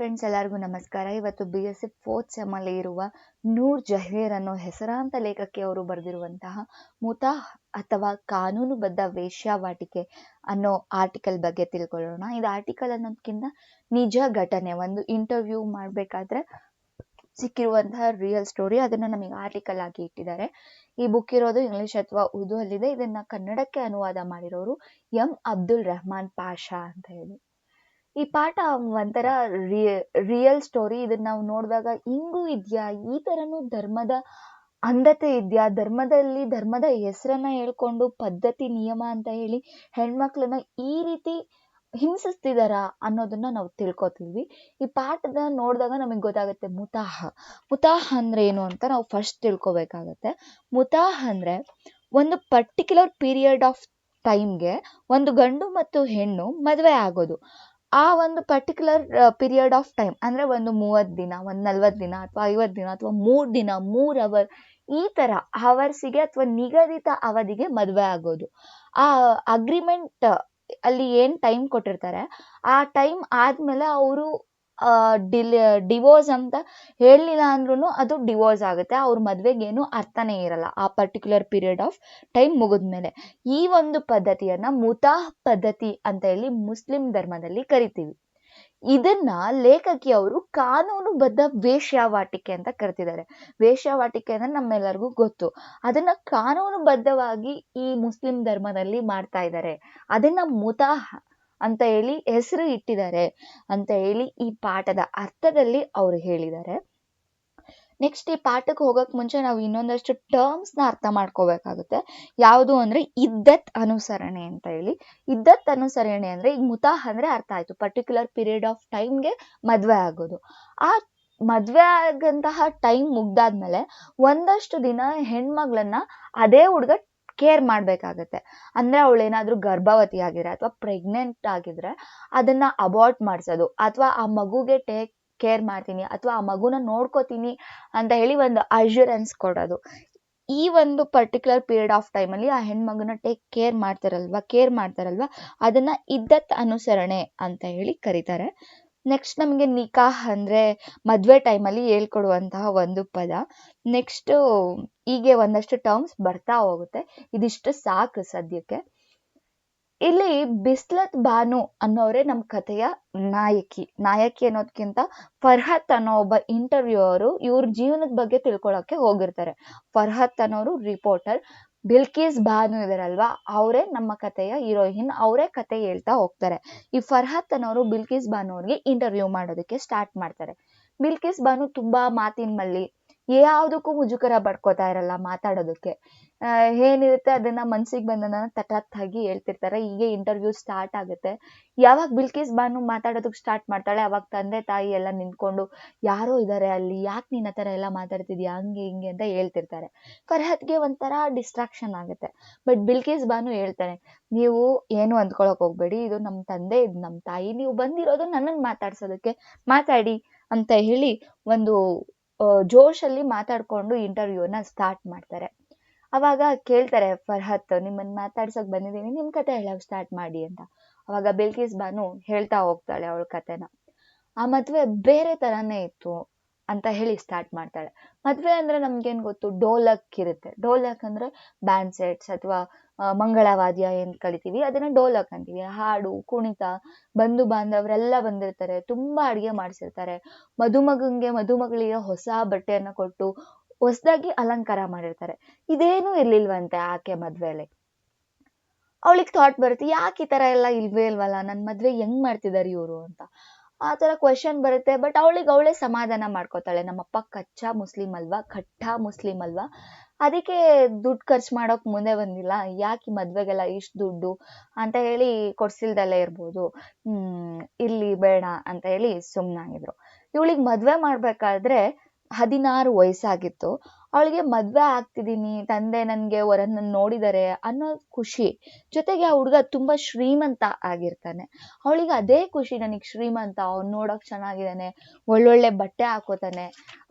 Friends, ಎಲ್ಲರಿಗೂ ನಮಸ್ಕಾರ. ಇವತ್ತು BSc 4th ಸೆಮ್ ಅಲ್ಲಿ ಇರುವ ನೂರ್ ಜಹೀರ್ ಅನ್ನೋ ಹೆಸರಾಂತ ಲೇಖಕಿ ಅವರು ಬರೆದಿರುವಂತಹ ಮುತಾಹ್ ಅಥವಾ ಕಾನೂನುಬದ್ಧ ವೇಶ್ಯಾವಾಟಿಕೆ ಅನ್ನೋ ಆರ್ಟಿಕಲ್ ಬಗ್ಗೆ ತಿಳ್ಕೊಳ್ಳೋಣ. ಇದು ಆರ್ಟಿಕಲ್ ಅನ್ನೋದಕ್ಕಿಂತ ನಿಜ ಘಟನೆ, ಒಂದು ಇಂಟರ್ವ್ಯೂ ಮಾಡಬೇಕಾದ್ರೆ ಸಿಕ್ಕಿರುವಂತಹ ರಿಯಲ್ ಸ್ಟೋರಿ, ಅದನ್ನ ನಮಗೆ ಆರ್ಟಿಕಲ್ ಆಗಿ ಇಟ್ಟಿದ್ದಾರೆ. ಈ ಬುಕ್ ಇರೋದು ಇಂಗ್ಲಿಷ್ ಅಥವಾ ಉರ್ದು ಅಲ್ಲಿದೆ. ಇದನ್ನ ಕನ್ನಡಕ್ಕೆ ಅನುವಾದ ಮಾಡಿರೋರು ಎಂ ಅಬ್ದುಲ್ ರೆಹಮಾನ್ ಪಾಷಾ ಅಂತ ಹೇಳಿ. ಈ ಪಾಠ ಒಂಥರ ರಿಯಲ್ ಸ್ಟೋರಿ. ಇದನ್ನ ನಾವು ನೋಡಿದಾಗ ಹಿಂಗೂ ಇದ್ಯಾ, ಈ ತರನು ಧರ್ಮದ ಅಂಧತೆ ಇದ್ಯಾ, ಧರ್ಮದ ಹೆಸರನ್ನ ಹೇಳ್ಕೊಂಡು ಪದ್ಧತಿ ನಿಯಮ ಅಂತ ಹೇಳಿ ಹೆಣ್ಮಕ್ಳನ್ನ ಈ ರೀತಿ ಹಿಂಸಿಸ್ತಿದಾರ ಅನ್ನೋದನ್ನ ನಾವು ತಿಳ್ಕೊತೀವಿ. ಈ ಪಾಠದ ನೋಡಿದಾಗ ನಮಗೆ ಗೊತ್ತಾಗುತ್ತೆ ಮುತಾಹ್ ಅಂದ್ರೆ ಏನು ಅಂತ ನಾವು ಫಸ್ಟ್ ತಿಳ್ಕೊಬೇಕಾಗತ್ತೆ. ಮುತಾಹ್ ಅಂದ್ರೆ ಒಂದು ಪರ್ಟಿಕ್ಯುಲರ್ ಪೀರಿಯಡ್ ಆಫ್ ಟೈಮ್ಗೆ ಒಂದು ಗಂಡು ಮತ್ತು ಹೆಣ್ಣು ಮದುವೆ ಆಗೋದು. ಆ ಒಂದು ಪರ್ಟಿಕ್ಯುಲರ್ ಪೀರಿಯಡ್ ಆಫ್ ಟೈಮ್ ಅಂದ್ರೆ ಒಂದು 30 ದಿನ, ಒಂದು 40 ದಿನ ಅಥವಾ 50 ದಿನ ಅಥವಾ 3 ದಿನ, 3 ಅವರ್, ಈ ತರ ಅವರ್ಸಿಗೆ ಅಥವಾ ನಿಗದಿತ ಅವಧಿಗೆ ಮದುವೆ ಆಗೋದು. ಆ ಅಗ್ರಿಮೆಂಟ್ ಅಲ್ಲಿ ಏನ್ ಟೈಮ್ ಕೊಟ್ಟಿರ್ತಾರೆ, ಆ ಟೈಮ್ ಆದ್ಮೇಲೆ ಅವರು ಡಿವೋರ್ಸ್ ಅಂತ ಹೇಳಲಿಲ್ಲ ಅಂದ್ರೂ ಅದು ಡಿವೋರ್ಸ್ ಆಗುತ್ತೆ. ಅವ್ರ ಮದ್ವೆಗೆ ಏನು ಅರ್ಥನೇ ಇರಲ್ಲ ಆ ಪರ್ಟಿಕ್ಯುಲರ್ ಪೀರಿಯಡ್ ಆಫ್ ಟೈಮ್ ಮುಗಿದ್ಮೇಲೆ. ಈ ಒಂದು ಪದ್ಧತಿಯನ್ನ ಮುತಾಹ್ ಪದ್ಧತಿ ಅಂತ ಹೇಳಿ ಮುಸ್ಲಿಂ ಧರ್ಮದಲ್ಲಿ ಕರಿತೀವಿ. ಇದನ್ನ ಲೇಖಕಿಯವರು ಕಾನೂನುಬದ್ಧ ವೇಶ್ಯಾವಾಟಿಕೆ ಅಂತ ಕರಿತಿದ್ದಾರೆ. ವೇಶ್ಯಾವಾಟಿಕೆ ಅಂದ್ರೆ ನಮ್ಮೆಲ್ಲರಿಗೂ ಗೊತ್ತು. ಅದನ್ನ ಕಾನೂನುಬದ್ಧವಾಗಿ ಈ ಮುಸ್ಲಿಂ ಧರ್ಮದಲ್ಲಿ ಮಾಡ್ತಾ ಇದ್ದಾರೆ. ಅದನ್ನ ಮುತಾಹ್ ಅಂತ ಹೇಳಿ ಹೆಸರು ಇಟ್ಟಿದ್ದಾರೆ ಅಂತ ಹೇಳಿ ಈ ಪಾಠದ ಅರ್ಥದಲ್ಲಿ ಅವರು ಹೇಳಿದ್ದಾರೆ. ನೆಕ್ಸ್ಟ್ ಈ ಪಾಠಕ್ಕೆ ಹೋಗಕ್ ಮುಂಚೆ ನಾವು ಇನ್ನೊಂದಷ್ಟು ಟರ್ಮ್ಸ್ ನ ಅರ್ಥ ಮಾಡ್ಕೋಬೇಕಾಗುತ್ತೆ. ಯಾವುದು ಅಂದ್ರೆ ಇದ್ದತ್ ಅನುಸರಣೆ ಅಂತ ಹೇಳಿ. ಇದ್ದತ್ ಅನುಸರಣೆ ಅಂದ್ರೆ ಈಗ ಮುತಾಹ್ ಅಂದ್ರೆ ಅರ್ಥ ಆಯ್ತು, ಪರ್ಟಿಕ್ಯುಲರ್ ಪೀರಿಯಡ್ ಆಫ್ ಟೈಮ್ಗೆ ಮದ್ವೆ ಆಗೋದು. ಆ ಮದ್ವೆ ಆಗಂತಹ ಟೈಮ್ ಮುಗ್ದಾದ್ಮೇಲೆ ಒಂದಷ್ಟು ದಿನ ಹೆಣ್ಮಗಳನ್ನ ಅದೇ ಹುಡ್ಗ ಕೇರ್ ಮಾಡ್ಬೇಕಾಗತ್ತೆ. ಅಂದ್ರೆ ಅವಳೇನಾದ್ರೂ ಗರ್ಭವತಿ ಆಗಿದ್ರೆ ಅಥವಾ ಪ್ರೆಗ್ನೆಂಟ್ ಆಗಿದ್ರೆ ಅದನ್ನ ಅಬಾರ್ಟ್ ಮಾಡ್ಸೋದು, ಅಥವಾ ಆ ಮಗುಗೆ ಟೇಕ್ ಕೇರ್ ಮಾಡ್ತೀನಿ ಅಥವಾ ಆ ಮಗುನ ನೋಡ್ಕೋತೀನಿ ಅಂತ ಹೇಳಿ ಒಂದು ಅಶ್ಯೂರೆನ್ಸ್ ಕೊಡೋದು. ಈ ಒಂದು ಪರ್ಟಿಕ್ಯುಲರ್ ಪೀರಿಯಡ್ ಆಫ್ ಟೈಮ್ ಅಲ್ಲಿ ಆ ಹೆಣ್ಮಗುನ ಕೇರ್ ಮಾಡ್ತಾರಲ್ವಾ ಅದನ್ನ ಇದ್ದತ್ ಅನುಸರಣೆ ಅಂತ ಹೇಳಿ ಕರೀತಾರೆ. ನೆಕ್ಸ್ಟ್ ನಮ್ಗೆ ನಿಕಾಹ್ ಅಂದ್ರೆ ಮದ್ವೆ ಟೈಮಲ್ಲಿ ಹೇಳ್ಕೊಡುವಂತಹ ಒಂದು ಪದ. ನೆಕ್ಸ್ಟ್ ಹೀಗೆ ಒಂದಷ್ಟು ಟರ್ಮ್ಸ್ ಬರ್ತಾ ಹೋಗುತ್ತೆ. ಇದಿಷ್ಟು ಸಾಕು ಸದ್ಯಕ್ಕೆ. ಇಲ್ಲಿ ಬಿಸ್ಲತ್ ಬಾನು ಅನ್ನೋರೇ ನಮ್ಮ ಕಥೆಯ ನಾಯಕಿ ಅನ್ನೋದಕ್ಕಿಂತ ಫರ್ಹತ್ ಅನ್ನೋ ಒಬ್ಬ ಇಂಟರ್ವ್ಯೂವರು ಇವ್ರ ಜೀವನದ ಬಗ್ಗೆ ತಿಳ್ಕೊಳಕ್ಕೆ ಹೋಗಿರ್ತಾರೆ. ಫರ್ಹತ್ ಅನ್ನೋರು ರಿಪೋರ್ಟರ್, ಬಿಲ್ಕಿಸ್ ಬಾನು ಇದಾರಲ್ವಾ ಅವರೇ ನಮ್ಮ ಕಥೆಯ ಹೀರೋಯಿನ್, ಅವರೇ ಕತೆ ಹೇಳ್ತಾ ಹೋಗ್ತಾರೆ. ಈ ಫರ್ಹತ್ ಅನ್ನೋರು ಬಿಲ್ಕಿಸ್ ಬಾನು ಅವ್ರಿಗೆ ಇಂಟರ್ವ್ಯೂ ಮಾಡೋದಕ್ಕೆ ಸ್ಟಾರ್ಟ್ ಮಾಡ್ತಾರೆ. ಬಿಲ್ಕಿಸ್ ಬಾನು ತುಂಬಾ ಮಾತಿನ ಮಳ್ಳಿ, ಯಾವುದಕ್ಕೂ ಮುಜುಗರ ಪಡ್ಕೋತಾ ಇರಲ್ಲ ಮಾತಾಡೋದಕ್ಕೆ. ಏನಿರುತ್ತೆ ಅದನ್ನ ಮನ್ಸಿಗೆ ಬಂದನ್ನ ತಟಾತ್ತಾಗಿ ಹೇಳ್ತಿರ್ತಾರೆ. ಹೀಗೆ ಇಂಟರ್ವ್ಯೂ ಸ್ಟಾರ್ಟ್ ಆಗುತ್ತೆ. ಯಾವಾಗ ಬಿಲ್ಕಿಸ್ ಬಾನು ಮಾತಾಡೋದಕ್ಕೆ ಸ್ಟಾರ್ಟ್ ಮಾಡ್ತಾಳೆ ಅವಾಗ ತಂದೆ ತಾಯಿ ಎಲ್ಲ ನಿಂತ್ಕೊಂಡು ಯಾರೋ ಇದಾರೆ ಅಲ್ಲಿ, ಯಾಕೆ ನೀನ್ ಆ ಥರ ಎಲ್ಲ ಮಾತಾಡ್ತಿದ್ಯಾ, ಹಂಗೆ ಹಿಂಗೆ ಅಂತ ಹೇಳ್ತಿರ್ತಾರೆ. ಫರ್ಹತ್ಗೆ ಒಂಥರ ಡಿಸ್ಟ್ರಾಕ್ಷನ್ ಆಗುತ್ತೆ. ಬಟ್ ಬಿಲ್ಕಿಸ್ ಬಾನು ಹೇಳ್ತಾನೆ, ನೀವು ಏನು ಅಂದ್ಕೊಳಕ್ ಹೋಗ್ಬೇಡಿ, ಇದು ನಮ್ಮ ತಂದೆ, ಇದು ನಮ್ಮ ತಾಯಿ, ನೀವು ಬಂದಿರೋದು ನನ್ನನ್ನು ಮಾತಾಡ್ಸೋದಕ್ಕೆ, ಮಾತಾಡಿ ಅಂತ ಹೇಳಿ ಒಂದು ಜೋಶಲ್ಲಿ ಮಾತಾಡ್ಕೊಂಡು ಇಂಟರ್ವ್ಯೂನ ಸ್ಟಾರ್ಟ್ ಮಾಡ್ತಾರೆ. ಅವಾಗ ಕೇಳ್ತಾರೆ ಫರ್ಹತ್, ನಿಮ್ಮನ್ನ ಮಾತಾಡ್ಸಕ್ ಬಂದಿದ್ದೀನಿ, ನಿಮ್ ಕತೆ ಹೇಳಕ್ ಸ್ಟಾರ್ಟ್ ಮಾಡಿ ಅಂತ. ಅವಾಗ ಬಿಲ್ಕಿಸ್ ಬಾನು ಹೇಳ್ತಾ ಹೋಗ್ತಾಳೆ ಅವಳ ಕತೆನ. ಆ ಮದ್ವೆ ಬೇರೆ ತರಾನೇ ಇತ್ತು ಅಂತ ಹೇಳಿ ಸ್ಟಾರ್ಟ್ ಮಾಡ್ತಾಳೆ. ಮದ್ವೆ ಅಂದ್ರೆ ನಮ್ಗೇನ್ ಗೊತ್ತು, ಡೋಲಕ್ ಇರುತ್ತೆ. ಡೋಲಕ್ ಅಂದ್ರೆ ಬ್ಯಾಂಡ್ ಸೆಟ್ಸ್ ಅಥವಾ ಮಂಗಳವಾದ್ಯ ಏನ್ ಕಲಿತೀವಿ ಅದನ್ನ ಡೋಲಕ್ ಅಂತೀವಿ. ಹಾಡು ಕುಣಿತ, ಬಂಧು ಬಾಂಧವರೆಲ್ಲ ಬಂದಿರ್ತಾರೆ, ತುಂಬಾ ಅಡಿಗೆ ಮಾಡ್ಸಿರ್ತಾರೆ. ಮದುಮಗಳಿಗೆ ಹೊಸ ಬಟ್ಟೆಯನ್ನ ಕೊಟ್ಟು ಹೊಸದಾಗಿ ಅಲಂಕಾರ ಮಾಡಿರ್ತಾರೆ. ಇದೇನು ಇರ್ಲಿಲ್ವಂತೆ ಆಕೆ ಮದ್ವೆಯಲ್ಲಿ. ಅವಳಿಗೆ ಥಾಟ್ ಬರುತ್ತೆ, ಯಾಕೆ ಈ ತರ ಎಲ್ಲ ಇಲ್ವೇ ಇಲ್ವಲ್ಲ, ನನ್ ಮದ್ವೆ ಹೆಂಗ್ ಮಾಡ್ತಿದಾರೆ ಇವ್ರು ಅಂತ. ಆ ತರ ಕ್ವೆಶನ್ ಬರುತ್ತೆ. ಬಟ್ ಅವಳೇ ಸಮಾಧಾನ ಮಾಡ್ಕೋತಾಳೆ, ನಮ್ಮಪ್ಪ ಕಚ್ಚಾ ಮುಸ್ಲಿಂ ಅಲ್ವಾ, ಅದಕ್ಕೆ ದುಡ್ಡು ಖರ್ಚು ಮಾಡೋಕ್ ಮುಂದೆ ಬಂದಿಲ್ಲ, ಯಾಕೆ ಈ ಮದ್ವೆಗೆಲ್ಲ ಇಷ್ಟು ದುಡ್ಡು ಅಂತ ಹೇಳಿ ಕೊಡ್ಸಿಲ್ದಲ್ಲೇ ಇರ್ಬೋದು, ಇಲ್ಲಿ ಬೇಡ ಅಂತ ಹೇಳಿ ಸುಮ್ನಾಗಿದ್ರು. ಇವಳಿಗೆ ಮದ್ವೆ ಮಾಡ್ಬೇಕಾದ್ರೆ 16 ವಯಸ್ಸಾಗಿತ್ತು. ಅವಳಿಗೆ ಮದ್ವೆ ಆಗ್ತಿದೀನಿ, ತಂದೆ ನನ್ಗೆ ವರನ್ನ ನೋಡಿದಾರೆ ಅನ್ನೋ ಖುಷಿ ಜೊತೆಗೆ ಆ ಹುಡ್ಗ ತುಂಬಾ ಶ್ರೀಮಂತ ಆಗಿರ್ತಾನೆ. ಅವಳಿಗೆ ಅದೇ ಖುಷಿ, ನನಗ್ ಶ್ರೀಮಂತ, ಅವ್ನ್ ನೋಡಕ್ ಚೆನ್ನಾಗಿದ್ದಾನೆ, ಒಳ್ಳೊಳ್ಳೆ ಬಟ್ಟೆ ಹಾಕೋತಾನೆ,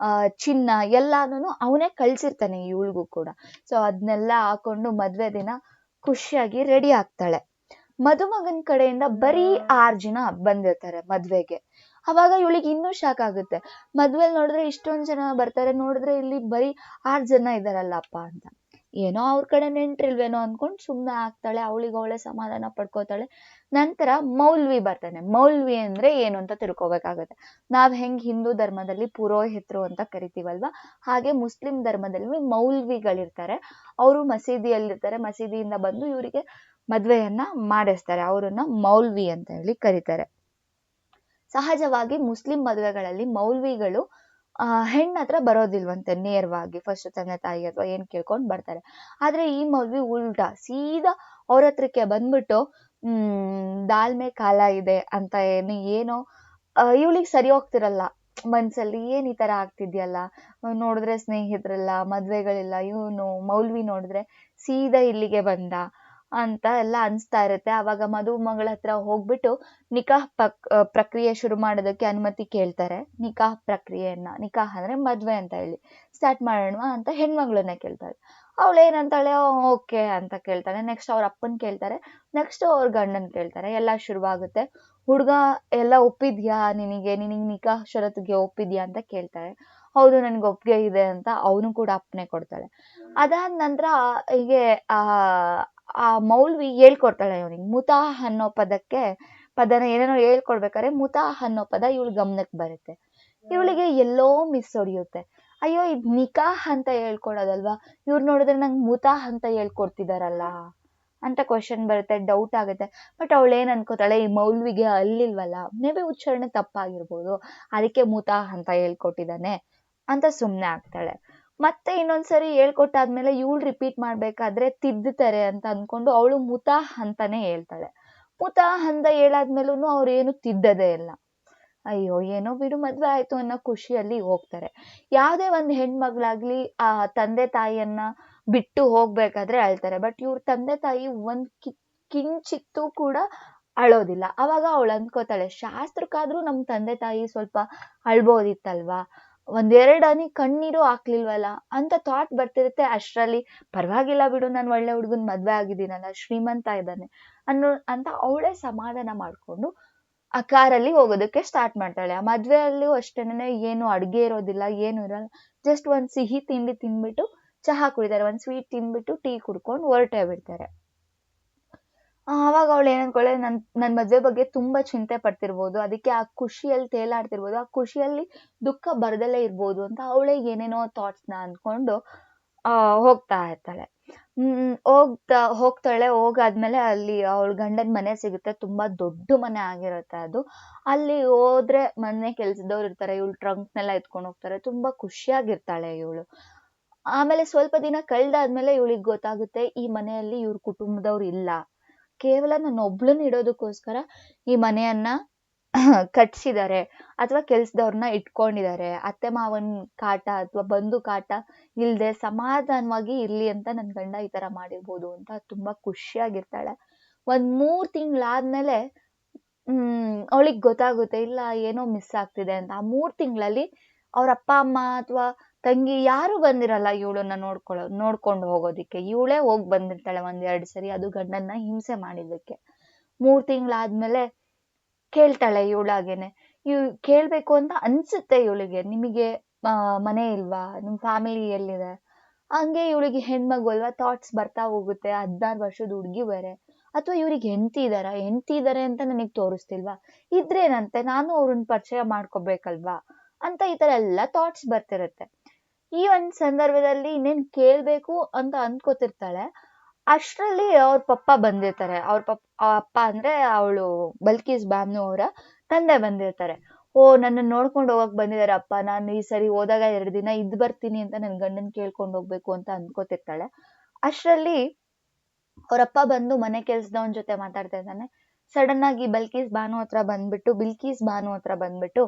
ಚಿನ್ನ ಎಲ್ಲಾನು ಅವನೇ ಕಳ್ಸಿರ್ತಾನೆ ಇವಳಿಗೂ ಕೂಡ. ಸೊ ಅದನ್ನೆಲ್ಲ ಹಾಕೊಂಡು ಮದ್ವೆ ದಿನ ಖುಷಿಯಾಗಿ ರೆಡಿ ಆಗ್ತಾಳೆ. ಮದುಮಗನ್ ಕಡೆಯಿಂದ ಬರೀ 6 ಜನ ಬಂದಿರ್ತಾರೆ ಮದ್ವೆಗೆ. ಅವಾಗ ಇವಳಿಗೆ ಇನ್ನೂ ಶಾಕ್ ಆಗುತ್ತೆ. ಮದ್ವೆಲ್ ನೋಡಿದ್ರೆ ಇಷ್ಟೊಂದ್ ಜನ ಬರ್ತಾರೆ, ನೋಡಿದ್ರೆ ಇಲ್ಲಿ ಬರೀ 6 ಜನ ಇದಾರಲ್ಲಪ್ಪ ಅಂತ. ಏನೋ ಅವ್ರ ಕಡೆ ನೆಂಟ್ರಿಲ್ವೇನೋ ಅನ್ಕೊಂಡ್ ಸುಮ್ನೆ ಆಗ್ತಾಳೆ, ಅವಳಿಗೆ ಅವಳೆ ಸಮಾಧಾನ ಪಡ್ಕೋತಾಳೆ. ನಂತರ ಮೌಲ್ವಿ ಬರ್ತಾನೆ. ಮೌಲ್ವಿ ಅಂದ್ರೆ ಏನು ಅಂತ ತಿಳ್ಕೊಬೇಕಾಗತ್ತೆ. ನಾವ್ ಹೆಂಗ್ ಹಿಂದೂ ಧರ್ಮದಲ್ಲಿ ಪುರೋಹಿತರು ಅಂತ ಕರಿತೀವಲ್ವಾ, ಹಾಗೆ ಮುಸ್ಲಿಂ ಧರ್ಮದಲ್ಲಿ ಮೌಲ್ವಿಗಳಿರ್ತಾರೆ. ಅವರು ಮಸೀದಿಯಲ್ಲಿರ್ತಾರೆ. ಮಸೀದಿಯಿಂದ ಬಂದು ಇವರಿಗೆ ಮದ್ವೆಯನ್ನ ಮಾಡಿಸ್ತಾರೆ. ಅವರನ್ನ ಮೌಲ್ವಿ ಅಂತ ಹೇಳಿ ಕರೀತಾರೆ. ಸಹಜವಾಗಿ ಮುಸ್ಲಿಂ ಮದುವೆಗಳಲ್ಲಿ ಮೌಲ್ವಿಗಳು ಹೆಣ್ಣ ಹತ್ರ ಬರೋದಿಲ್ವಂತೆ ನೇರವಾಗಿ. ಫಸ್ಟ್ ತಂದೆ ತಾಯಿ ಅಥವಾ ಏನ್ ಕೇಳ್ಕೊಂಡ್ ಬರ್ತಾರೆ. ಆದ್ರೆ ಈ ಮೌಲ್ವಿ ಉಲ್ಟಾ ಸೀದಾ ಅವ್ರ ಹತ್ರಕ್ಕೆ ಬಂದ್ಬಿಟ್ಟು ದಾಲ್ ಮೇ ಕಾಲ ಇದೆ ಅಂತ ಏನೋ ಇವಳಿಗೆ ಸರಿ ಹೋಗ್ತಿರಲ್ಲ ಮನ್ಸಲ್ಲಿ. ಏನ್ ಈ ತರ ಆಗ್ತಿದ್ಯಲ್ಲ, ನೋಡಿದ್ರೆ ಸ್ನೇಹಿತರಲ್ಲ, ಮದ್ವೆಗಳಿಲ್ಲ, ಇವನು ಮೌಲ್ವಿ ನೋಡಿದ್ರೆ ಸೀದಾ ಇಲ್ಲಿಗೆ ಬಂದ ಅಂತ ಎಲ್ಲ ಅನ್ಸ್ತಾ ಇರುತ್ತೆ. ಅವಾಗ ಮದುಮಗಳ ಹತ್ರ ಹೋಗ್ಬಿಟ್ಟು ನಿಕಾಹ್ ಪ್ರಕ್ರಿಯೆ ಶುರು ಮಾಡೋದಕ್ಕೆ ಅನುಮತಿ ಕೇಳ್ತಾರೆ. ನಿಕಾಹ್ ಪ್ರಕ್ರಿಯೆಯನ್ನ, ನಿಕಾಹ್ ಅಂದ್ರೆ ಮದ್ವೆ ಅಂತ ಹೇಳಿ, ಸ್ಟಾರ್ಟ್ ಮಾಡೋಣ ಅಂತ ಹೆಣ್ಮಗಳನ್ನ ಕೇಳ್ತಾಳೆ. ಅವಳು ಏನಂತಾಳೆ, ಓಕೆ ಅಂತ ಕೇಳ್ತಾಳೆ. ನೆಕ್ಸ್ಟ್ ಅವ್ರ ಅಪ್ಪನ್ ಕೇಳ್ತಾರೆ. ನೆಕ್ಸ್ಟ್ ಅವ್ರ ಗಂಡನ್ ಕೇಳ್ತಾರೆ. ಎಲ್ಲ ಶುರುವಾಗುತ್ತೆ. ಹುಡ್ಗ ಎಲ್ಲ ಒಪ್ಪಿದ್ಯಾ, ನಿನಗೆ ನಿಕಾಹ್ ಷರತ್ತಿಗೆ ಒಪ್ಪಿದ್ಯಾ ಅಂತ ಕೇಳ್ತಾರೆ. ಹೌದು ನನ್ಗೆ ಒಪ್ಪಿಗೆ ಇದೆ ಅಂತ ಅವನು ಕೂಡ ಅಪ್ಪನೆ ಕೊಡ್ತಾಳೆ. ಅದಾದ ನಂತರ ಹೀಗೆ ಆ ಮೌಲ್ವಿ ಹೇಳ್ಕೊಡ್ತಾಳೆ ಅವನಿಗೆ. ಮುತಾಹ್ ಅನ್ನೋ ಪದನ ಏನೇನೋ ಹೇಳ್ಕೊಡ್ಬೇಕಾದ್ರೆ ಮುತಾಹ್ ಅನ್ನೋ ಪದ ಇವಳ ಗಮನಕ್ಕೆ ಬರುತ್ತೆ. ಇವಳಿಗೆ ಎಲ್ಲೋ ಮಿಸ್ ಹೊಡಿಯುತ್ತೆ. ಅಯ್ಯೋ ಇದ್ ನಿಕಾಹ್ ಅಂತ ಹೇಳ್ಕೊಡೋದಲ್ವಾ, ಇವ್ರು ನೋಡಿದ್ರೆ ನಂಗೆ ಮುತಾಹ್ ಅಂತ ಹೇಳ್ಕೊಡ್ತಿದಾರಲ್ಲ ಅಂತ ಕ್ವಶನ್ ಬರುತ್ತೆ, ಡೌಟ್ ಆಗುತ್ತೆ. ಬಟ್ ಅವಳು ಏನ್ ಅನ್ಕೋತಾಳೆ, ಈ ಮೌಲ್ವಿಗೆ ಅಲ್ಲಿಲ್ವಲ್ಲ, ಮೇ ಬಿ ಉಚ್ಚಾರಣೆ ತಪ್ಪಾಗಿರ್ಬೋದು, ಅದಕ್ಕೆ ಮುತಾಹ್ ಅಂತ ಹೇಳ್ಕೊಟ್ಟಿದ್ದಾನೆ ಅಂತ ಸುಮ್ನೆ ಆಗ್ತಾಳೆ. ಮತ್ತೆ ಇನ್ನೊಂದ್ಸರಿ ಹೇಳ್ಕೊಟ್ಟಾದ್ಮೇಲೆ ಇವಳು ರಿಪೀಟ್ ಮಾಡ್ಬೇಕಾದ್ರೆ ತಿದ್ದುತ್ತಾರೆ ಅಂತ ಅನ್ಕೊಂಡು ಅವಳು ಮುತಾಹ್ ಅಂತಾನೆ ಹೇಳ್ತಾಳೆ. ಮುತಾಹ್ ಅಂತ ಹೇಳಾದ್ಮೇಲೂ ಅವ್ರು ಏನು ತಿದ್ದದೇ ಇಲ್ಲ. ಅಯ್ಯೋ ಏನೋ ಬಿಡು ಮದ್ವೆ ಆಯ್ತು ಅನ್ನೋ ಖುಷಿಯಲ್ಲಿ ಹೋಗ್ತಾರೆ. ಯಾವ್ದೇ ಒಂದ್ ಹೆಣ್ಮಗ್ಳಾಗ್ಲಿ ಆ ತಂದೆ ತಾಯಿಯನ್ನ ಬಿಟ್ಟು ಹೋಗ್ಬೇಕಾದ್ರೆ ಅಳ್ತಾರೆ. ಬಟ್ ಇವ್ರ ತಂದೆ ತಾಯಿ ಒಂದ್ ಕಿಂಚಿತ್ತೂ ಕೂಡ ಅಳೋದಿಲ್ಲ. ಅವಾಗ ಅವಳು ಅನ್ಕೋತಾಳೆ, ಶಾಸ್ತ್ರಕ್ಕಾದ್ರೂ ನಮ್ ತಂದೆ ತಾಯಿ ಸ್ವಲ್ಪ ಅಳ್ಬೋದಿತ್ತಲ್ವಾ, 1-2 ಹನಿ ಕಣ್ಣೀರು ಹಾಕ್ಲಿಲ್ವಲ್ಲ ಅಂತ ಥಾಟ್ ಬರ್ತಿರುತ್ತೆ. ಅಷ್ಟ್ರಲ್ಲಿ ಪರವಾಗಿಲ್ಲ ಬಿಡು, ನಾನು ಒಳ್ಳೆ ಹುಡ್ಗನ್ ಮದ್ವೆ ಆಗಿದ್ದೀನಲ್ಲ, ಶ್ರೀಮಂತ ಇದ್ದಾನೆ ಅಂತ ಅವಳೇ ಸಮಾಧಾನ ಮಾಡ್ಕೊಂಡು ಆ ಕಾರಲ್ಲಿ ಹೋಗೋದಕ್ಕೆ ಸ್ಟಾರ್ಟ್ ಮಾಡ್ತಾಳೆ. ಆ ಮದ್ವೆಯಲ್ಲೂ ಅಷ್ಟೇನೆ, ಏನು ಅಡ್ಗೆ ಇರೋದಿಲ್ಲ, ಏನು ಇರಲ್ಲ. ಜಸ್ಟ್ ಒಂದ್ ಸಿಹಿ ತಿಂಡಿ ತಿನ್ಬಿಟ್ಟು ಚಹಾ ಕುಡಿತಾರೆ, ಒಂದ್ ಸ್ವೀಟ್ ತಿನ್ಬಿಟ್ಟು ಟೀ ಕುಡ್ಕೊಂಡು ಹೊರಟೇ ಬಿಡ್ತಾರೆ. ಆವಾಗ ಅವಳು ಏನ್ ಅನ್ಕೊಳ್ಳೆ, ನನ್ ಮದ್ವೆ ಬಗ್ಗೆ ತುಂಬಾ ಚಿಂತೆ ಪಡ್ತಿರ್ಬೋದು, ಅದಕ್ಕೆ ಆ ಖುಷಿಯಲ್ಲಿ ತೇಲಾಡ್ತಿರ್ಬೋದು, ಆ ಖುಷಿಯಲ್ಲಿ ದುಃಖ ಬರ್ದಲ್ಲೇ ಇರ್ಬೋದು ಅಂತ ಅವಳೇ ಏನೇನೋ ಥಾಟ್ಸ್ ನ ಅನ್ಕೊಂಡು ಹೋಗ್ತಾ ಇರ್ತಾಳೆ. ಹೋಗ್ತಾಳೆ. ಹೋಗಾದ್ಮೇಲೆ ಅಲ್ಲಿ ಅವಳ ಗಂಡನ್ ಮನೆ ಸಿಗುತ್ತೆ. ತುಂಬಾ ದೊಡ್ಡ ಮನೆ ಆಗಿರುತ್ತೆ ಅದು. ಅಲ್ಲಿ ಹೋದ್ರೆ ಮನೆ ಕೆಲ್ಸದವ್ರು ಇರ್ತಾರೆ. ಇವಳು ಟ್ರಂಕ್ನೆಲ್ಲ ಎತ್ಕೊಂಡು ಹೋಗ್ತಾರೆ. ತುಂಬಾ ಖುಷಿಯಾಗಿರ್ತಾಳೆ ಇವಳು. ಆಮೇಲೆ ಸ್ವಲ್ಪ ದಿನ ಕಳ್ದಾದ್ಮೇಲೆ ಇವಳಿಗೆ ಗೊತ್ತಾಗುತ್ತೆ, ಈ ಮನೆಯಲ್ಲಿ ಇವ್ರ ಕುಟುಂಬದವ್ರು ಇಲ್ಲ, ಕೇವಲ ನನ್ನ ಒಬ್ಳನ್ನ ಇಡೋದಕ್ಕೋಸ್ಕರ ಈ ಮನೆಯನ್ನ ಕಟ್ಸಿದ್ದಾರೆ ಅಥವಾ ಕೆಲ್ಸದವ್ರನ್ನ ಇಟ್ಕೊಂಡಿದ್ದಾರೆ. ಅತ್ತೆ ಮಾವನ್ ಕಾಟ ಅಥವಾ ಬಂಧು ಕಾಟ ಇಲ್ದೆ ಸಮಾಧಾನವಾಗಿ ಇರ್ಲಿ ಅಂತ ನನ್ ಗಂಡ ಈ ತರ ಮಾಡಿರ್ಬೋದು ಅಂತ ತುಂಬಾ ಖುಷಿಯಾಗಿರ್ತಾಳೆ. 3 ತಿಂಗಳಾದ್ಮೇಲೆ ಅವಳಿಗೆ ಗೊತ್ತಾಗುತ್ತೆ, ಇಲ್ಲ ಏನೋ ಮಿಸ್ ಆಗ್ತಿದೆ ಅಂತ. ಆ 3 ತಿಂಗಳಲ್ಲಿ ಅವ್ರ ಅಪ್ಪ ಅಮ್ಮ ಅಥವಾ ತಂಗಿ ಯಾರು ಬಂದಿರಲ್ಲ ಇವಳನ್ನ ನೋಡ್ಕೊಂಡು ಹೋಗೋದಿಕ್ಕೆ. ಇವಳೇ ಹೋಗ್ ಬಂದಿರ್ತಾಳೆ 1-2 ಸರಿ, ಅದು ಗಂಡನ್ನ ಹಿಂಸೆ ಮಾಡಿದ್ದಕ್ಕೆ. 3 ತಿಂಗಳಾದ್ಮೇಲೆ ಕೇಳ್ತಾಳೆ ಇವಳಾಗೇನೆ. ಕೇಳ್ಬೇಕು ಅಂತ ಅನ್ಸುತ್ತೆ ಇವಳಿಗೆ, ನಿಮಗೆ ಮನೆ ಇಲ್ವಾ, ನಿಮ್ ಫ್ಯಾಮಿಲಿ ಎಲ್ಲಿದೆ? ಹಂಗೆ ಇವಳಿಗೆ ಹೆಣ್ಮಗು ಅಲ್ವಾ, ಥಾಟ್ಸ್ ಬರ್ತಾ ಹೋಗುತ್ತೆ. 16 ವರ್ಷದ ಹುಡ್ಗಿ ಬೇರೆ, ಅಥವಾ ಇವ್ರಿಗೆ ಹೆಂಡತಿ ಇದಾರೆ ಅಂತ ನನಗ್ ತೋರಿಸ್ತಿಲ್ವಾ, ಇದ್ರೇನಂತೆ, ನಾನು ಅವ್ರನ್ನ ಪರಿಚಯ ಮಾಡ್ಕೋಬೇಕಲ್ವಾ ಅಂತ ಈ ತರ ಎಲ್ಲ ಥಾಟ್ಸ್ ಬರ್ತಿರತ್ತೆ. ಈ ಒಂದ್ ಸಂದರ್ಭದಲ್ಲಿ ಇನ್ನೇನ್ ಕೇಳ್ಬೇಕು ಅಂತ ಅನ್ಕೋತಿರ್ತಾಳೆ. ಅಷ್ಟ್ರಲ್ಲಿ ಅವ್ರ ಪಪ್ಪ ಬಂದಿರ್ತಾರೆ. ಅಪ್ಪ ಅಂದ್ರೆ ಅವಳು ಬಲ್ಕೀಸ್ ಬಾನು ಅವರ ತಂದೆ ಬಂದಿರ್ತಾರೆ. ನನ್ನ ನೋಡ್ಕೊಂಡು ಹೋಗಕ್ ಬಂದಿದಾರೆ ಅಪ್ಪ, ನಾನು ಈ ಸರಿ ಹೋದಾಗ 2 ದಿನ ಇದ್ ಬರ್ತೀನಿ ಅಂತ ನನ್ ಗಂಡನ್ ಕೇಳ್ಕೊಂಡ್ ಹೋಗ್ಬೇಕು ಅಂತ ಅನ್ಕೋತಿರ್ತಾಳೆ. ಅಷ್ಟ್ರಲ್ಲಿ ಅವ್ರಪ್ಪ ಬಂದು ಮನೆ ಕೆಲ್ಸದವನ್ ಜೊತೆ ಮಾತಾಡ್ತಾ ಇದ್ದಾನೆ. ಸಡನ್ ಆಗಿ ಬಿಲ್ಕೀಸ್ ಬಾನು ಹತ್ರ ಬಂದ್ಬಿಟ್ಟು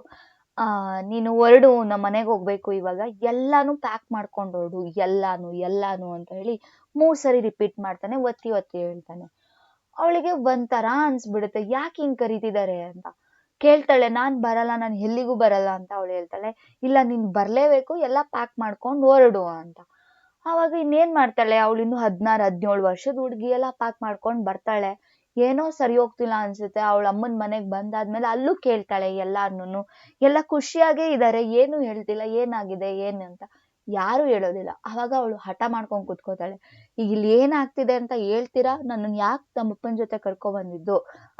ನೀನು ಹೊರಡು, ನಮ್ಮ ಮನೆಗೆ ಹೋಗ್ಬೇಕು ಇವಾಗ, ಎಲ್ಲಾನು ಪ್ಯಾಕ್ ಮಾಡ್ಕೊಂಡು ಹೊರಡು, ಎಲ್ಲಾನು ಅಂತ ಹೇಳಿ 3 ಸರಿ ರಿಪೀಟ್ ಮಾಡ್ತಾನೆ, ಒತ್ತಿ ಹೇಳ್ತಾನೆ. ಅವಳಿಗೆ ಒಂಥರ ಅನ್ಸ್ಬಿಡುತ್ತೆ, ಯಾಕೆ ಹಿಂಗ್ ಕರೀತಿದ್ದಾರೆ ಅಂತ ಕೇಳ್ತಾಳೆ. ನಾನ್ ಬರಲ್ಲ, ನಾನು ಎಲ್ಲಿಗೂ ಬರಲ್ಲ ಅಂತ ಅವಳು ಹೇಳ್ತಾಳೆ. ಇಲ್ಲ ನೀನ್ ಬರ್ಲೇಬೇಕು, ಎಲ್ಲ ಪ್ಯಾಕ್ ಮಾಡ್ಕೊಂಡು ಹೊರಡು ಅಂತ. ಅವಾಗ ಇನ್ನೇನ್ ಮಾಡ್ತಾಳೆ, ಅವಳು ಇನ್ನು 16-17 ವರ್ಷದ ಹುಡ್ಗಿ, ಎಲ್ಲ ಪ್ಯಾಕ್ ಮಾಡ್ಕೊಂಡ್ ಬರ್ತಾಳೆ. ಏನೋ ಸರಿ ಹೋಗ್ತಿಲ್ಲ ಅನ್ಸುತ್ತೆ. ಅವಳ ಅಮ್ಮನ ಮನೆಗ್ ಬಂದಾದ್ಮೇಲೆ ಅಲ್ಲೂ ಕೇಳ್ತಾಳೆ ಎಲ್ಲಾರ್ನೂನು. ಎಲ್ಲ ಖುಷಿಯಾಗೇ ಇದಾರೆ, ಏನು ಹೇಳ್ತಿಲ್ಲ, ಏನಾಗಿದೆ ಏನು ಅಂತ. ಯಾರು ಹೇಳೋದಿಲ್ಲ. ಅವಾಗ ಅವಳು ಹಠ ಮಾಡ್ಕೊಂಡ್ ಕುತ್ಕೋತಾಳೆ. ಈಗ ಇಲ್ಲಿ ಏನಾಗ್ತಿದೆ ಅಂತ ಹೇಳ್ತೀರಾ? ನನ್ನನ್ ಯಾಕೆ ನಮ್ಮಪ್ಪನ ಜೊತೆ ಕರ್ಕೊ ಬಂದಿದ್ದು?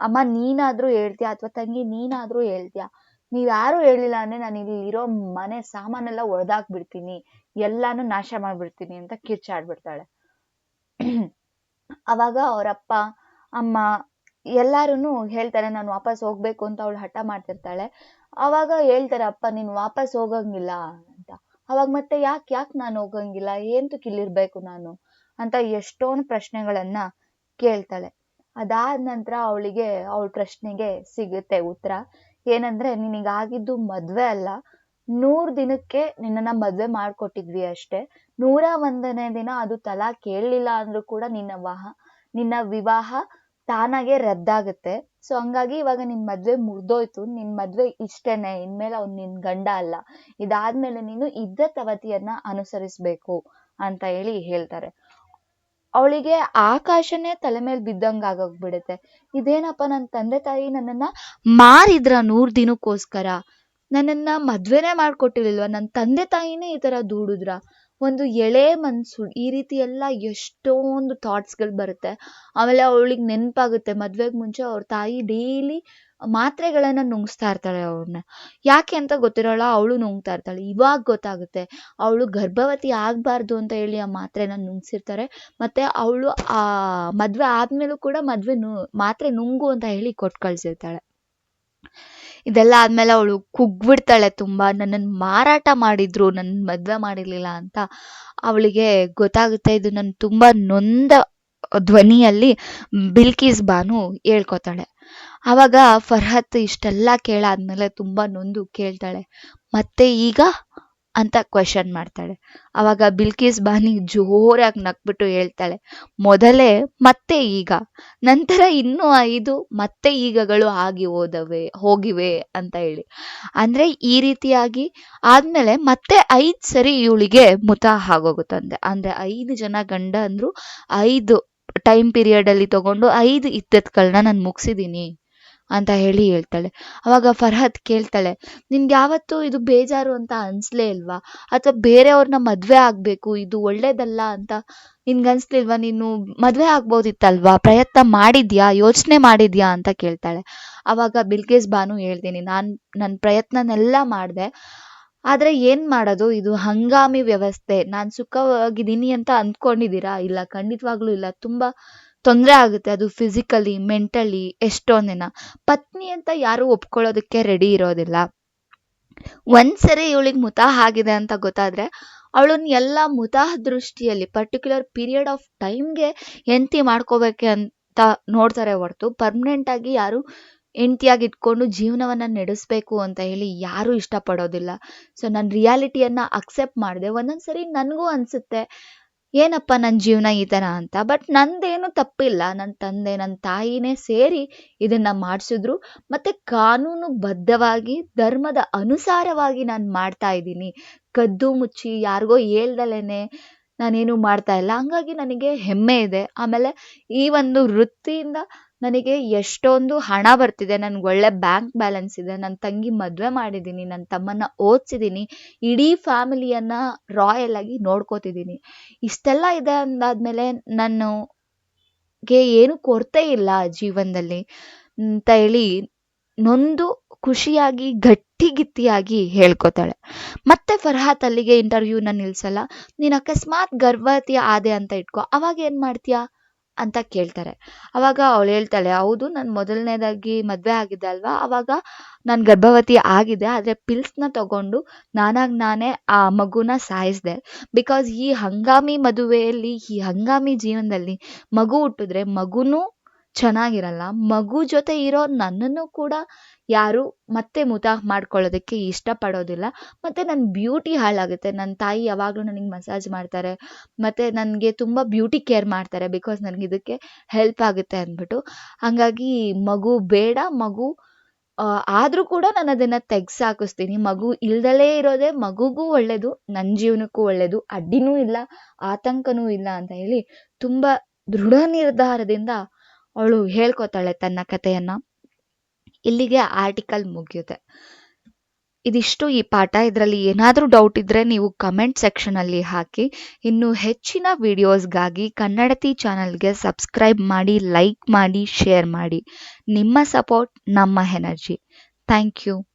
ಅಮ್ಮ ನೀನಾದ್ರೂ ಹೇಳ್ತೀಯಾ ಅಥವಾ ತಂಗಿ ನೀನಾದ್ರೂ ಹೇಳ್ತೀಯಾ? ನೀವ್ ಯಾರು ಹೇಳಿಲ್ಲ ಅಂದ್ರೆ ನಾನು ಇಲ್ಲಿ ಇರೋ ಮನೆ ಸಾಮಾನೆಲ್ಲ ಒಡೆದಾಕ್ಬಿಡ್ತೀನಿ, ಎಲ್ಲಾನು ನಾಶ ಮಾಡ್ಬಿಡ್ತೀನಿ ಅಂತ ಕಿರ್ಚಾಡ್ಬಿಡ್ತಾಳೆ. ಅವಾಗ ಅವರಪ್ಪ ಅಮ್ಮ ಎಲ್ಲಾರುನು ಹೇಳ್ತಾರೆ ನಾನು ವಾಪಸ್ ಹೋಗ್ಬೇಕು ಅಂತ. ಅವಳು ಹಠ ಮಾಡ್ತಿರ್ತಾಳೆ. ಅವಾಗ ಹೇಳ್ತಾರೆ ಅಪ್ಪ ನೀನ್ ವಾಪಸ್ ಹೋಗಂಗಿಲ್ಲ ಅಂತ. ಅವಾಗ ಮತ್ತೆ ಯಾಕ್ ನಾನು ಹೋಗಂಗಿಲ್ಲ, ಏಂತಕ್ ಇಲ್ಲಿರ್ಬೇಕು ನಾನು ಅಂತ ಎಷ್ಟೊಂದ್ ಪ್ರಶ್ನೆಗಳನ್ನ ಕೇಳ್ತಾಳೆ. ಅದಾದ ನಂತರ ಅವಳಿಗೆ ಅವಳ ಪ್ರಶ್ನೆಗೆ ಸಿಗುತ್ತೆ ಉತ್ತರ. ಏನಂದ್ರೆ ನಿನಗಾಗಿದ್ದು ಮದ್ವೆ ಅಲ್ಲ, 100 ದಿನಕ್ಕೆ ನಿನ್ನನ್ನ ಮದ್ವೆ ಮಾಡ್ಕೊಟ್ಟಿದ್ವಿ ಅಷ್ಟೇ. 101ನೇ ದಿನ ಅದು ತಲಾಕ್ ಕೇಳಲಿಲ್ಲ ಅಂದ್ರೂ ಕೂಡ ನಿನ್ನ ವಿವಾಹ ತಾನಾಗೆ ರದ್ದಾಗುತ್ತೆ. ಸೊ ಹಂಗಾಗಿ ಇವಾಗ ನಿನ್ ಮದ್ವೆ ಮುಗ್ದೋಯ್ತು, ನಿನ್ ಮದ್ವೆ ಇಷ್ಟೇನೆ, ಇನ್ಮೇಲೆ ಅವ್ನ್ ನಿನ್ ಗಂಡ ಅಲ್ಲ, ಇದಾದ್ಮೇಲೆ ನೀನು ಇದ್ದತ್ ಅವತಿಯನ್ನ ಅನುಸರಿಸ್ಬೇಕು ಅಂತ ಹೇಳ್ತಾರೆ. ಅವಳಿಗೆ ಆಕಾಶನೇ ತಲೆ ಮೇಲೆ ಬಿದ್ದಂಗ ಆಗೋಗ್ಬಿಡುತ್ತೆ. ಇದೇನಪ್ಪ, ನನ್ ತಂದೆ ತಾಯಿ ನನ್ನನ್ನ ಮಾರಿದ್ರ 100 ದಿನಕ್ಕೋಸ್ಕರ, ನನ್ನನ್ನ ಮದ್ವೆನೇ ಮಾಡ್ಕೊಟ್ಟಿರ್ಲಿಲ್ವಾ, ನನ್ ತಂದೆ ತಾಯಿನೇ ಈ ತರ ದೂಡುದ್ರ? ಒಂದು ಎಳೆ ಮನ್ಸು ಈ ರೀತಿ ಎಲ್ಲ ಎಷ್ಟೊಂದು ಥಾಟ್ಸ್ಗಳು ಬರುತ್ತೆ. ಆಮೇಲೆ ಅವಳಿಗೆ ನೆನಪಾಗುತ್ತೆ ಮದ್ವೆಗ್ ಮುಂಚೆ ಅವ್ರ ತಾಯಿ ಡೈಲಿ ಮಾತ್ರೆಗಳನ್ನ ನುಂಗಿಸ್ತಾ ಇರ್ತಾಳೆ ಅವ್ರನ್ನ. ಯಾಕೆ ಅಂತ ಗೊತ್ತಿರೋಲ್ಲ, ಅವಳು ನುಂಗ್ತಾ ಇರ್ತಾಳೆ. ಇವಾಗ ಗೊತ್ತಾಗುತ್ತೆ ಅವಳು ಗರ್ಭವತಿ ಆಗ್ಬಾರ್ದು ಅಂತ ಆ ಮಾತ್ರೆನ ನುಂಗ್ಸಿರ್ತಾರೆ. ಮತ್ತೆ ಅವಳು ಆ ಮದ್ವೆ ಆದ್ಮೇಲೂ ಕೂಡ ಮಾತ್ರೆ ನುಂಗು ಅಂತ ಕೊಟ್ಟು ಕಳ್ಸಿರ್ತಾಳೆ. ಇದೆಲ್ಲ ಆದ್ಮೇಲೆ ಅವಳು ಕುಗ್ಬಿಡ್ತಾಳೆ ತುಂಬಾ. ನನ್ನನ್ನು ಮಾರಾಟ ಮಾಡಿದ್ರು, ನನ್ನ ಮದ್ವೆ ಮಾಡಿರ್ಲಿಲ್ಲ ಅಂತ ಅವಳಿಗೆ ಗೊತ್ತಾಗುತ್ತೆ. ಇದು ನನ್ ತುಂಬಾ ನೊಂದ ಧ್ವನಿಯಲ್ಲಿ ಬಿಲ್ಕಿಸ್ ಬಾನು ಹೇಳ್ಕೊತಾಳೆ. ಅವಾಗ ಫರ್ಹತ್ ಇಷ್ಟೆಲ್ಲ ಕೇಳಾದ್ಮೇಲೆ ತುಂಬಾ ನೊಂದು ಕೇಳ್ತಾಳೆ, ಮತ್ತೆ ಈಗ ಅಂತ ಕ್ವೆಶನ್ ಮಾಡ್ತಾಳೆ. ಅವಾಗ ಬಿಲ್ಕಿಸ್ ಬಾನಿ ಜೋರಾಗಿ ನಕ್ಬಿಟ್ಟು ಹೇಳ್ತಾಳೆ, ಮೊದಲೇ ಮತ್ತೆ ಈಗ, ನಂತರ ಇನ್ನೂ 5 ಮತ್ತೆ ಈಗಗಳು ಹೋಗಿವೆ ಅಂತ ಅಂದ್ರೆ ಈ ರೀತಿಯಾಗಿ ಆದ್ಮೇಲೆ ಮತ್ತೆ 5 ಸರಿ ಇವಳಿಗೆ ಮುತಾಹ ಆಗೋಗುತ್ತಂತೆ. ಅಂದ್ರೆ 5 ಜನ ಗಂಡ ಅಂದ್ರು 5 ಟೈಮ್ ಪೀರಿಯಡ್ ಅಲ್ಲಿ ತಗೊಂಡು 5 ಇದ್ದತ್ಗಳನ್ನ ನಾನು ಮುಗಿಸಿದೀನಿ ಅಂತ ಹೇಳ್ತಾಳೆ. ಅವಾಗ ಫರ್ಹತ್ ಕೇಳ್ತಾಳೆ, ನಿನ್ಗೆ ಯಾವತ್ತೂ ಇದು ಬೇಜಾರು ಅಂತ ಅನ್ಸ್ಲೇ ಇಲ್ವಾ? ಅಥವಾ ಬೇರೆಯವ್ರನ್ನ ಮದ್ವೆ ಆಗ್ಬೇಕು, ಇದು ಒಳ್ಳೇದಲ್ಲ ಅಂತ ನಿನ್ಗನ್ಸ್ಲಿಲ್ವಾ? ನೀನು ಮದ್ವೆ ಆಗ್ಬೋದಿತ್ತಲ್ವಾ? ಪ್ರಯತ್ನ ಮಾಡಿದ್ಯಾ, ಯೋಚನೆ ಮಾಡಿದ್ಯಾ ಅಂತ ಕೇಳ್ತಾಳೆ. ಅವಾಗ ಬಿಲ್ಕಿಸ್ ಬಾನು ಹೇಳ್ತೀನಿ, ನನ್ ಪ್ರಯತ್ನನೆಲ್ಲ ಮಾಡ್ದೆ, ಆದ್ರೆ ಏನ್ ಮಾಡೋದು, ಇದು ಹಂಗಾಮಿ ವ್ಯವಸ್ಥೆ. ನಾನ್ ಸುಖವಾಗಿದ್ದೀನಿ ಅಂತ ಅಂದ್ಕೊಂಡಿದೀರಾ? ಇಲ್ಲ, ಖಂಡಿತವಾಗ್ಲೂ ಇಲ್ಲ. ತುಂಬಾ ತೊಂದ್ರೆ ಆಗುತ್ತೆ ಅದು, ಫಿಸಿಕಲಿ ಮೆಂಟಲಿ. ಎಷ್ಟೊಂದ್ ದಿನ ಪತ್ನಿ ಅಂತ ಯಾರು ಒಪ್ಕೊಳ್ಳೋದಕ್ಕೆ ರೆಡಿ ಇರೋದಿಲ್ಲ. ಒಂದ್ಸರಿ ಇವಳಿಗೆ ಮುತಾಹ ಆಗಿದೆ ಅಂತ ಗೊತ್ತಾದ್ರೆ ಅವಳನ್ನ ಎಲ್ಲ ಮುತಾಹ ದೃಷ್ಟಿಯಲ್ಲಿ ಪರ್ಟಿಕ್ಯುಲರ್ ಪೀರಿಯಡ್ ಆಫ್ ಟೈಮ್ಗೆ ಹೆಂಡತಿ ಮಾಡ್ಕೋಬೇಕೆ ಅಂತ ನೋಡ್ತಾರೆ ಹೊರತು ಪರ್ಮನೆಂಟ್ ಆಗಿ ಯಾರು ಹೆಂಡತಿಯಾಗಿ ಇಟ್ಕೊಂಡು ಜೀವನವನ್ನ ನಡೆಸ್ಬೇಕು ಅಂತ ಯಾರು ಇಷ್ಟಪಡೋದಿಲ್ಲ. ಸೊ ನಾನು ರಿಯಾಲಿಟಿಯನ್ನ ಅಕ್ಸೆಪ್ಟ್ ಮಾಡಿದೆ. ಒಂದೊಂದ್ಸರಿ ನನಗೂ ಅನ್ಸುತ್ತೆ ಏನಪ್ಪ ನನ್ನ ಜೀವನ ಈ ತರ ಅಂತ. ಬಟ್ ನಂದೇನು ತಪ್ಪಿಲ್ಲ. ನನ್ನ ತಂದೆ ನನ್ನ ತಾಯಿನೇ ಸೇರಿ ಇದನ್ನ ಮಾಡಿಸಿದ್ರು. ಮತ್ತೆ ಕಾನೂನು ಬದ್ಧವಾಗಿ ಧರ್ಮದ ಅನುಸಾರವಾಗಿ ನಾನು ಮಾಡ್ತಾ ಇದ್ದೀನಿ. ಕದ್ದು ಮುಚ್ಚಿ ಯಾರಿಗೋ ಹೇಳ್ದಲೇನೆ ನಾನೇನು ಮಾಡ್ತಾ ಇಲ್ಲ. ಹಂಗಾಗಿ ನನಗೆ ಹೆಮ್ಮೆ ಇದೆ. ಆಮೇಲೆ ಈ ಒಂದು ವೃತ್ತಿಯಿಂದ ನನಗೆ ಎಷ್ಟೊಂದು ಹಣ ಬರ್ತಿದೆ, ನನ್ಗೆ ಒಳ್ಳೆ ಬ್ಯಾಂಕ್ ಬ್ಯಾಲೆನ್ಸ್ ಇದೆ, ನನ್ನ ತಂಗಿ ಮದ್ವೆ ಮಾಡಿದ್ದೀನಿ, ನನ್ನ ತಮ್ಮನ್ನ ಓದ್ಸಿದ್ದೀನಿ, ಇಡೀ ಫ್ಯಾಮಿಲಿಯನ್ನ ರಾಯಲ್ ಆಗಿ ನೋಡ್ಕೋತಿದ್ದೀನಿ. ಇಷ್ಟೆಲ್ಲ ಇದೆ ಅಂದಾದ್ಮೇಲೆ ನನಗೆ ಏನು ಕೊರತೆ ಇಲ್ಲ ಜೀವನದಲ್ಲಿ ಅಂತ ನೊಂದು ಖುಷಿಯಾಗಿ ಗಟ್ಟಿಗಿತ್ತಿಯಾಗಿ ಹೇಳ್ಕೊತಾಳೆ. ಮತ್ತೆ ಫರ್ಹಾತ್ ಅಲ್ಲಿಗೆ ಇಂಟರ್ವ್ಯೂನ ನಿಲ್ಸಲ್ಲ. ನೀನ್ ಅಕಸ್ಮಾತ್ ಗರ್ಭವತಿ ಆದೆ ಅಂತ ಇಟ್ಕೋ, ಅವಾಗ ಏನ್ ಮಾಡ್ತೀಯಾ ಅಂತ ಕೇಳ್ತಾರೆ. ಅವಾಗ ಅವಳು ಹೇಳ್ತಾಳೆ, ಹೌದು, ನಾನು ಮೊದಲನೇದಾಗಿ ಮದ್ವೆ ಆಗಿದ್ದೆ ಅಲ್ವಾ, ಅವಾಗ ನಾನು ಗರ್ಭವತಿ ಆಗಿದೆ. ಆದ್ರೆ ಪಿಲ್ಸ್ನ ತಗೊಂಡು ನಾನೇ ಆ ಮಗುನ ಸಾಯಿಸ್ದೆ. ಬಿಕಾಸ್ ಈ ಹಂಗಾಮಿ ಮದುವೆಯಲ್ಲಿ, ಈ ಹಂಗಾಮಿ ಜೀವನದಲ್ಲಿ ಮಗು ಹುಟ್ಟಿದ್ರೆ ಮಗುನೂ ಚೆನ್ನಾಗಿರಲ್ಲ. ಮಗು ಜೊತೆ ಇರೋ ನನ್ನನ್ನು ಕೂಡ ಯಾರು ಮತ್ತೆ ಮುತಾಹ ಮಾಡ್ಕೊಳ್ಳೋದಕ್ಕೆ ಇಷ್ಟಪಡೋದಿಲ್ಲ. ಮತ್ತೆ ನನ್ನ ಬ್ಯೂಟಿ ಹಾಳಾಗುತ್ತೆ. ನನ್ನ ತಾಯಿ ಯಾವಾಗಲೂ ನನಗೆ ಮಸಾಜ್ ಮಾಡ್ತಾರೆ, ಮತ್ತೆ ನನಗೆ ತುಂಬ ಬ್ಯೂಟಿ ಕೇರ್ ಮಾಡ್ತಾರೆ. ಬಿಕಾಸ್ ನನಗೆ ಇದಕ್ಕೆ ಹೆಲ್ಪ್ ಆಗುತ್ತೆ ಅಂದ್ಬಿಟ್ಟು. ಹಂಗಾಗಿ ಮಗು ಬೇಡ, ಮಗು ಆದ್ರೂ ಕೂಡ ನಾನು ಅದನ್ನ ತೆಗ್ಸಾಕಿಸ್ತೀನಿ. ಮಗು ಇಲ್ದಲೇ ಇರೋದೇ ಮಗುಗೂ ಒಳ್ಳೇದು, ನನ್ನ ಜೀವನಕ್ಕೂ ಒಳ್ಳೇದು, ಅಡ್ಡಿನೂ ಇಲ್ಲ, ಆತಂಕನೂ ಇಲ್ಲ ಅಂತ ತುಂಬಾ ದೃಢ ನಿರ್ಧಾರದಿಂದ ಅವಳು ಹೇಳ್ಕೊತಾಳೆ ತನ್ನ ಕಥೆಯನ್ನ. ಇಲ್ಲಿಗೆ ಆರ್ಟಿಕಲ್ ಮುಗಿಯುತ್ತೆ. ಇದಿಷ್ಟು ಈ ಪಾಠ. ಇದರಲ್ಲಿ ಏನಾದರೂ ಡೌಟ್ ಇದ್ದರೆ ನೀವು ಕಮೆಂಟ್ ಸೆಕ್ಷನಲ್ಲಿ ಹಾಕಿ. ಇನ್ನು ಹೆಚ್ಚಿನ ವಿಡಿಯೋಸ್ಗಾಗಿ ಕನ್ನಡತಿ ಚಾನಲ್ಗೆ ಸಬ್ಸ್ಕ್ರೈಬ್ ಮಾಡಿ, ಲೈಕ್ ಮಾಡಿ, ಶೇರ್ ಮಾಡಿ. ನಿಮ್ಮ ಸಪೋರ್ಟ್ ನಮ್ಮ ಎನರ್ಜಿ. Thank you.